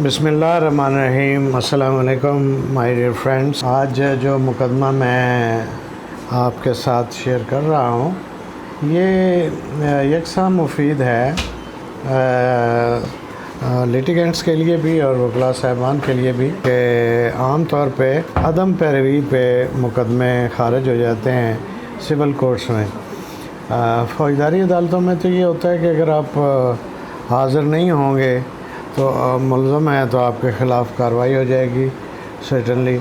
بسم اللہ الرحمن الرحیم۔ السلام علیکم مائی ڈیئر فرینڈس۔ آج جو مقدمہ میں آپ کے ساتھ شیئر کر رہا ہوں یہ یکساں مفید ہے لیٹیگنٹس کے لیے بھی اور وکلاء صاحبان کے لیے بھی، کہ عام طور پہ عدم پیروی پہ مقدمے خارج ہو جاتے ہیں سول کورٹس میں۔ فوجداری عدالتوں میں تو یہ ہوتا ہے کہ اگر آپ حاضر نہیں ہوں گے تو ملزم ہے تو آپ کے خلاف کارروائی ہو جائے گی سرٹنلی،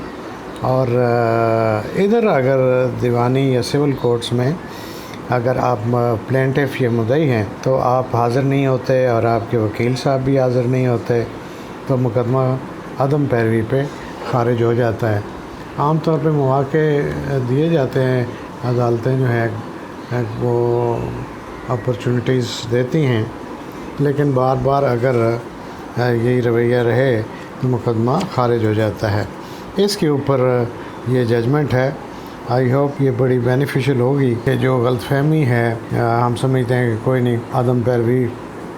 اور ادھر اگر دیوانی یا سول کورٹس میں اگر آپ پلینٹف یا مدعی ہیں تو آپ حاضر نہیں ہوتے اور آپ کے وکیل صاحب بھی حاضر نہیں ہوتے تو مقدمہ عدم پیروی پہ خارج ہو جاتا ہے۔ عام طور پہ مواقع دیے جاتے ہیں، عدالتیں جو ہے وہ اپرچونٹیز دیتی ہیں، لیکن بار بار اگر یہی رویہ رہے تو مقدمہ خارج ہو جاتا ہے۔ اس کے اوپر یہ ججمنٹ ہے، آئی ہوپ یہ بڑی بینیفیشل ہوگی کہ جو غلط فہمی ہے، ہم سمجھتے ہیں کہ کوئی نہیں، عدم پیروی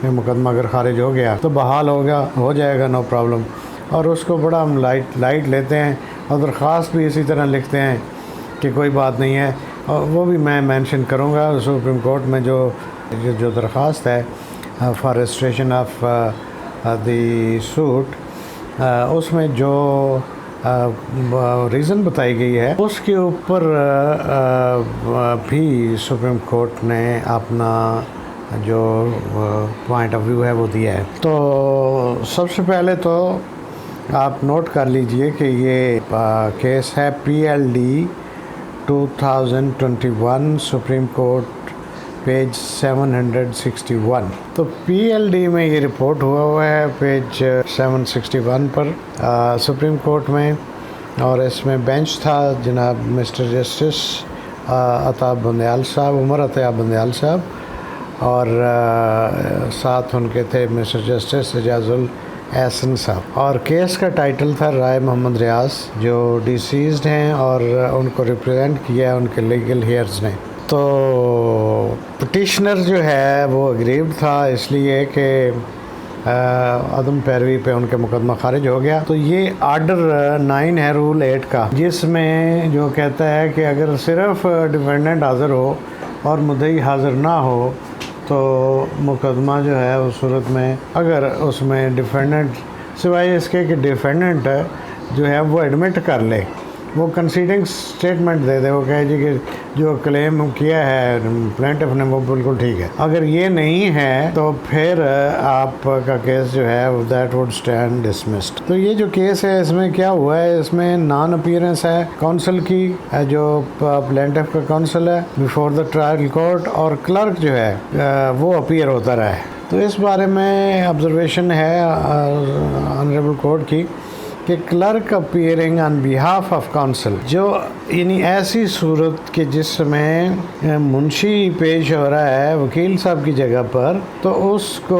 میں مقدمہ اگر خارج ہو گیا تو بحال ہو جائے گا، نو پرابلم، اور اس کو بڑا ہم لائٹ لیتے ہیں اور درخواست بھی اسی طرح لکھتے ہیں کہ کوئی بات نہیں ہے، اور وہ بھی میں مینشن کروں گا سپریم کورٹ میں جو درخواست ہے for registration of the suit, اس میں جو ریزن بتائی گئی ہے اس کے اوپر بھی سپریم کورٹ نے اپنا جو پوائنٹ آف ویو ہے وہ دیا ہے۔ تو سب سے پہلے تو آپ نوٹ کر لیجئے کہ یہ کیس ہے PLD 2021 سپریم کورٹ پیج 761۔ تو PLD میں یہ رپورٹ ہوا ہے پیج 761 پر سپریم کورٹ میں، اور اس میں بینچ تھا جناب مسٹر جسٹس عطا بندیال صاحب، عمر عطا بندیال صاحب، اور ساتھ ان کے تھے مسٹر جسٹس اعجاز الاحسن صاحب، اور کیس کا ٹائٹل تھا رائے محمد ریاض، جو ڈیسیزڈ ہیں اور ان کو ریپرزینٹ کیا ہے ان کے لیگل ہیئرز نے۔ تو پٹیشنر جو ہے وہ اگریوڈ تھا اس لیے کہ عدم پیروی پہ ان کے مقدمہ خارج ہو گیا۔ تو یہ آرڈر 9 ہے رول 8 کا، جس میں جو کہتا ہے کہ اگر صرف ڈیفینڈنٹ حاضر ہو اور مدعی حاضر نہ ہو تو مقدمہ جو ہے اس صورت میں، اگر اس میں ڈیفینڈنٹ سوائے اس کے کہ ڈیفینڈنٹ جو ہے وہ ایڈمٹ کر لے، وہ کنسیڈنگ سٹیٹمنٹ دے دے، وہ کہے جی کہ جو کلیم کیا ہے پلینٹف نے وہ بالکل ٹھیک ہے، اگر یہ نہیں ہے تو پھر آپ کا کیس جو ہے دیٹ وڈ اسٹینڈ ڈسمسڈ۔ تو یہ جو کیس ہے اس میں کیا ہوا ہے، اس میں نان اپیئرنس ہے کونسل کی، جو پلینٹف کا کونسل ہے بیفور دا ٹرائل کورٹ، اور کلرک جو ہے وہ اپیئر ہوتا رہا ہے۔ تو اس بارے میں آبزرویشن ہے آنریبل کورٹ کی کہ clerk appearing on behalf of council, جو یعنی ایسی صورت کہ جس میں منشی پیش ہو رہا ہے وکیل صاحب کی جگہ پر، تو اس کو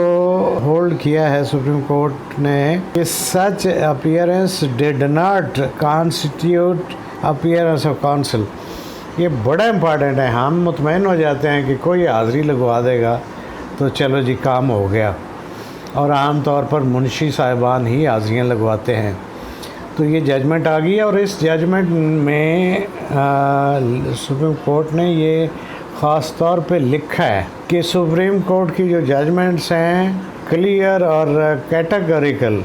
ہولڈ کیا ہے سپریم کورٹ نے کہ such appearance did not constitute appearance of counsel. یہ بڑا امپارٹنٹ ہے، ہم مطمئن ہو جاتے ہیں کہ کوئی حاضری لگوا دے گا تو چلو جی کام ہو گیا، اور عام طور پر منشی صاحبان ہی حاضریاں لگواتے ہیں۔ تو یہ ججمنٹ آ گئی ہے، اور اس ججمنٹ میں سپریم کورٹ نے یہ خاص طور پہ لکھا ہے کہ سپریم کورٹ کی جو ججمنٹس ہیں کلیئر اور کیٹیگوریکل،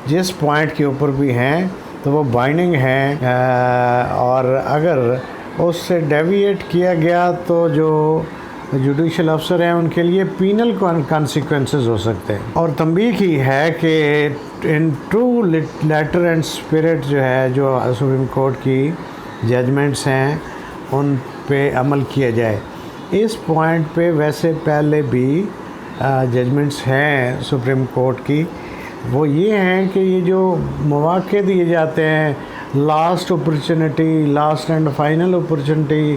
جس پوائنٹ کے اوپر بھی ہیں تو وہ بائنڈنگ ہیں، اور اگر اس سے ڈیویٹ کیا گیا تو جو جوڈیشل افسر ہیں ان کے لیے پینل کانسیکوینسز ہو سکتے ہیں۔ اور تنبیہ کی ہے کہ in true letter and spirit جو ہے جو سپریم کورٹ کی ججمنٹس ہیں ان پہ عمل کیا جائے۔ اس پوائنٹ پہ ویسے پہلے بھی ججمنٹس ہیں سپریم کورٹ کی، وہ یہ ہیں کہ یہ جو مواقع دیے جاتے ہیں، last opportunity, last and final opportunity,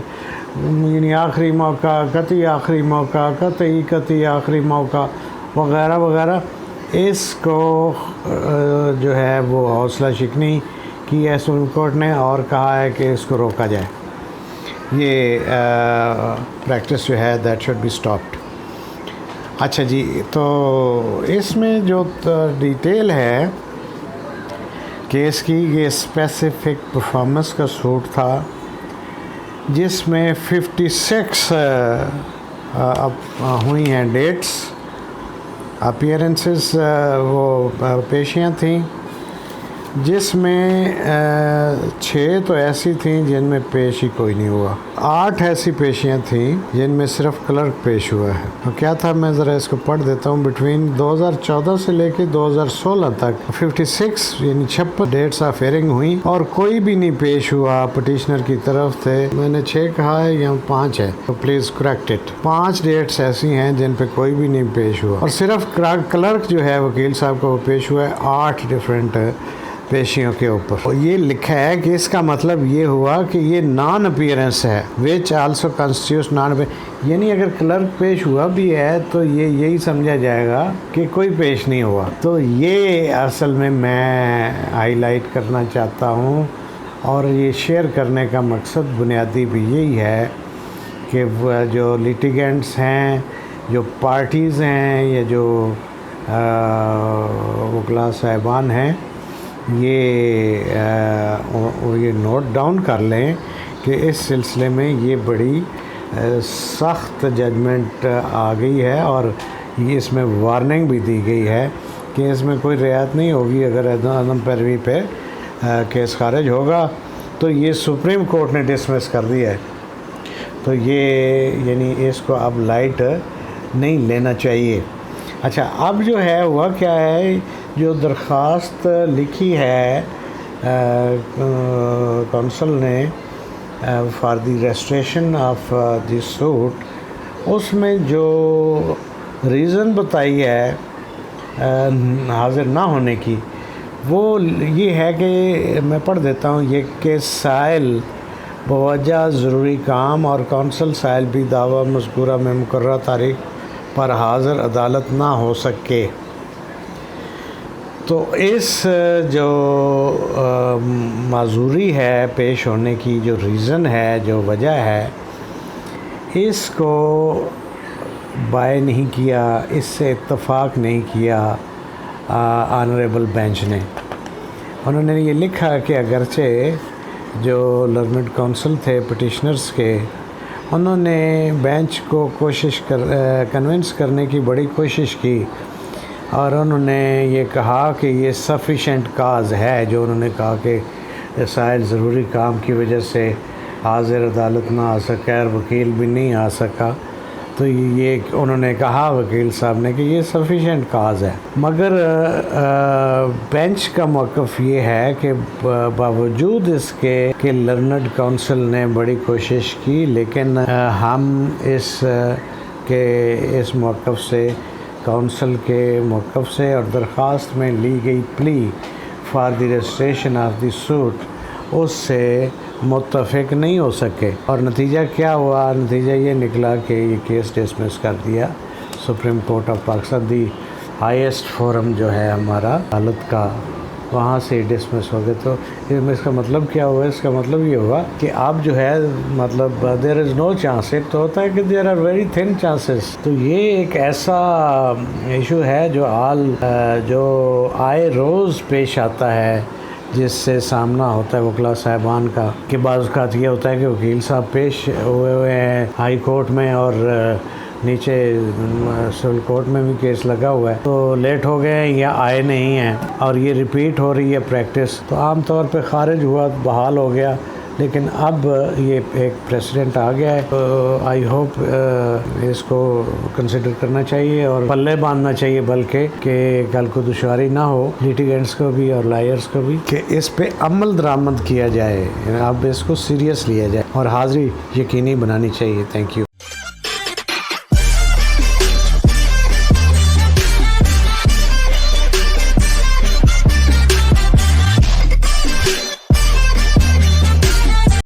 یعنی آخری موقع، قطعی آخری موقع، قطعی آخری موقع وغیرہ وغیرہ، اس کو جو ہے وہ حوصلہ شکنی کی ہے سپریم کورٹ نے، اور کہا ہے کہ اس کو روکا جائے، یہ پریکٹس جو ہے دیٹ شوڈ بی اسٹاپڈ۔ اچھا جی، تو اس میں جو ڈیٹیل ہے کیس کی یہ اسپیسیفک پرفارمنس کا سوٹ تھا جس میں 56 ہوئی ہیں ڈیٹس، اپیئرنسز، وہ پیشیاں تھیں، جس میں 6 تو ایسی تھیں جن میں پیش ہی کوئی نہیں ہوا، 8 ایسی پیشیاں تھیں جن میں صرف کلرک پیش ہوا ہے۔ تو کیا تھا، میں ذرا اس کو پڑھ دیتا ہوں۔ بٹوین 2014 سے لے کے 2016 تک 56 یعنی 56 ڈیٹس آف ہیئرنگ ہوئیں اور کوئی بھی نہیں پیش ہوا پٹیشنر کی طرف سے۔ میں نے 6 کہا ہے یا 5 ہے، تو پلیز کریکٹ اٹ۔ 5 ڈیٹس ایسی ہیں جن پہ کوئی بھی نہیں پیش ہوا، اور صرف کلرک جو ہے وکیل صاحب کو وہ پیش ہوا ہے 8 ڈفرینٹ پیشیوں کے اوپر۔ یہ لکھا ہے کہ اس کا مطلب یہ ہوا کہ یہ نان اپیئرنس ہے، وچ آلسو کنسٹیٹیوٹس نان اپیئرنس، یعنی اگر کلرک پیش ہوا بھی ہے تو یہی سمجھا جائے گا کہ کوئی پیش نہیں ہوا۔ تو یہ اصل میں ہائی لائٹ کرنا چاہتا ہوں، اور یہ شیئر کرنے کا مقصد بنیادی بھی یہی ہے کہ جو لیٹیگنٹس ہیں، جو پارٹیز ہیں، یا جو وکلاء صاحبان ہیں، یہ نوٹ ڈاؤن کر لیں کہ اس سلسلے میں یہ بڑی سخت ججمنٹ آ گئی ہے، اور یہ اس میں وارننگ بھی دی گئی ہے کہ اس میں کوئی رعایت نہیں ہوگی۔ اگر عدم پیروی پہ کیس خارج ہوگا تو یہ سپریم کورٹ نے ڈسمس کر دیا ہے، تو یہ یعنی اس کو اب لائٹ نہیں لینا چاہیے۔ اچھا، اب جو ہے ہوا کیا ہے، جو درخواست لکھی ہے کونسل نے for the registration of the suit, اس میں جو ریزن بتائی ہے حاضر نہ ہونے کی، وہ یہ ہے کہ میں پڑھ دیتا ہوں یہ کہ سائل بوجہ ضروری کام اور کونسل سائل بھی دعویٰ مذکورہ میں مقررہ تاریخ پر حاضر عدالت نہ ہو سکے۔ تو اس جو معذوری ہے پیش ہونے کی، جو ریزن ہے، جو وجہ ہے، اس کو بائے نہیں کیا، اس سے اتفاق نہیں کیا آنریبل بینچ نے۔ انہوں نے یہ لکھا کہ اگرچہ جو لرنڈ کونسل تھے پٹیشنرز کے، انہوں نے بینچ کو کنونس کرنے کی بڑی کوشش کی، اور انہوں نے یہ کہا کہ یہ سفیشینٹ کاز ہے، جو انہوں نے کہا کہ سائل ضروری کام کی وجہ سے حاضر عدالت نہ آ سکا اور وکیل بھی نہیں آ سکا، تو یہ انہوں نے کہا وکیل صاحب نے کہ یہ سفیشینٹ کاز ہے۔ مگر بینچ کا موقف یہ ہے کہ باوجود اس کے کہ لرنڈ کونسل نے بڑی کوشش کی، لیکن ہم اس موقف سے، کونسل کے موقف سے اور درخواست میں لی گئی plea for the registration of the suit, اس سے متفق نہیں ہو سکے۔ اور نتیجہ کیا ہوا؟ نتیجہ یہ نکلا کہ یہ کیس ڈسمس کر دیا supreme court of Pakistan, the highest forum جو ہے ہمارا عدالت کا، وہاں سے ڈسمس ہو گئے۔ تو اس کا مطلب کیا ہوا؟ اس کا مطلب یہ ہوا کہ اب جو ہے مطلب دیر از نو چانس، ایک تو ہوتا ہے کہ there are very thin chances. تو یہ ایک ایسا ایشو ہے جو آئے روز پیش آتا ہے، جس سے سامنا ہوتا ہے وکلاء صاحبان کا، کہ بعض اوقات یہ ہوتا ہے کہ وکیل صاحب پیش ہوئے ہیں ہائی کورٹ میں، اور نیچے سول کورٹ میں بھی کیس لگا ہوا ہے، تو لیٹ ہو گئے ہیں یا آئے نہیں ہیں، اور یہ ریپیٹ ہو رہی ہے پریکٹس، تو عام طور پہ خارج ہوا، بحال ہو گیا، لیکن اب یہ ایک پریسیڈنٹ آ گیا ہے، تو آئی ہوپ اس کو کنسیڈر کرنا چاہیے اور پلے باندھنا چاہیے، بلکہ کہ کل کو دشواری نہ ہو لیٹیگنٹس کو بھی اور لائرز کو بھی، کہ اس پہ عمل درآمد کیا جائے، اب اس کو سیریس لیا جائے اور حاضری یقینی بنانی چاہیے۔ Thank you.